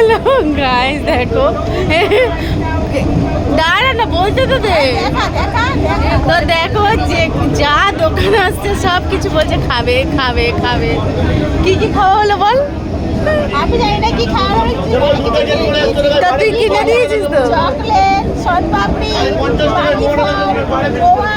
Hello guys, দেখো দাঁড়া না, বলতে তো দে। তো দেখো যে যা দোকান আসছে সব কিছু বলছে খাবে খাবে খাবে। কি কি খাওয়া হলো বল? আমি জানি না কি খাওয়া হয়েছে। তা তুই কিনে দিয়েছিস তো? চকলেট, শনপাপড়ি, গোয়া।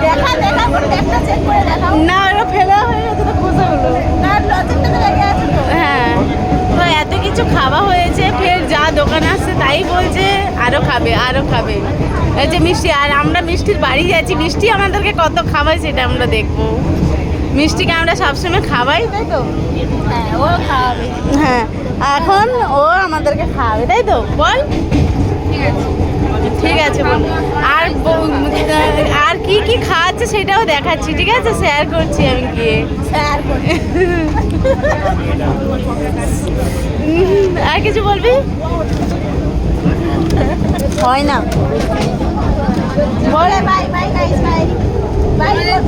দেখা দেখা করে একটা চেক করে দেখাও। না, ওরা ফেলা হয়ে গেছে তো খোসাগুলো। না লজেনটা তো লেগে আছে তো। হ্যাঁ, তো এত কিছু খাওয়া হয়েছে, ফের যা দোকান আসছে তাই বলছে আরো খাবে আরো খাবে। এই যে মিষ্টি, আর আমরা মিষ্টির বাড়ি যাচ্ছি, মিষ্টি আমাদেরকে কত খাওয়ায় সেটা আমরা দেখবো। মিষ্টিকে আমরা সবসময় খাওয়াই, তাই তো? হ্যাঁ, ও খাওয়াবে। হ্যাঁ, এখন ও আমাদেরকে খাওয়াবে, তাই তো? বল। ঠিক আছে বল। আর আর কি কি খাওয়াচ্ছে সেটাও দেখাচ্ছি, ঠিক আছে? শেয়ার করছি আমি গিয়ে। স্যার করে। আর কিছু বলবি? হয় না। বলে বাই বাই গাইস বাই।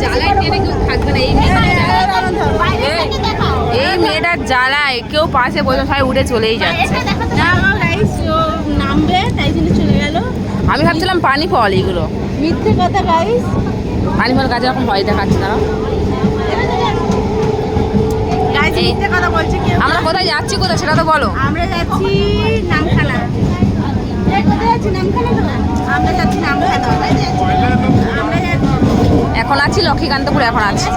জ্বালায় টেনে কেউ থাকবে না এই মেয়েটার জ্বালায় কেউ পাশে বসে সবাই উঠে চলেই যাচ্ছে। না গাইস, ও নামবে তাই জন্য চলে গেল। আমি ভাবছিলাম পানি ফল এইগুলো, মিথ্যে কথা গাইস। পানি ফল গাছে এরকম ভয় দেখাচ্ছে না। গাইস মিথ্যে কথা বলছে কেউ। আমরা কোথায় যাচ্ছি, কোথায় সেটা তো বলো। আমরা যাচ্ছি নামখানা। কোথায় যাচ্ছি? নামখানা তো। আমরা যাচ্ছি নামখানা। আমরা যাচ্ছি এখন আছি লক্ষ্মীকান্তপুর, এখন আছি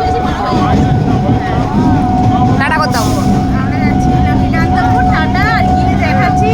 টাটা করতে হবে। আমরা যাচ্ছি লক্ষ্মীকান্তপুর। টাটা। আর গিয়ে দেখাচ্ছি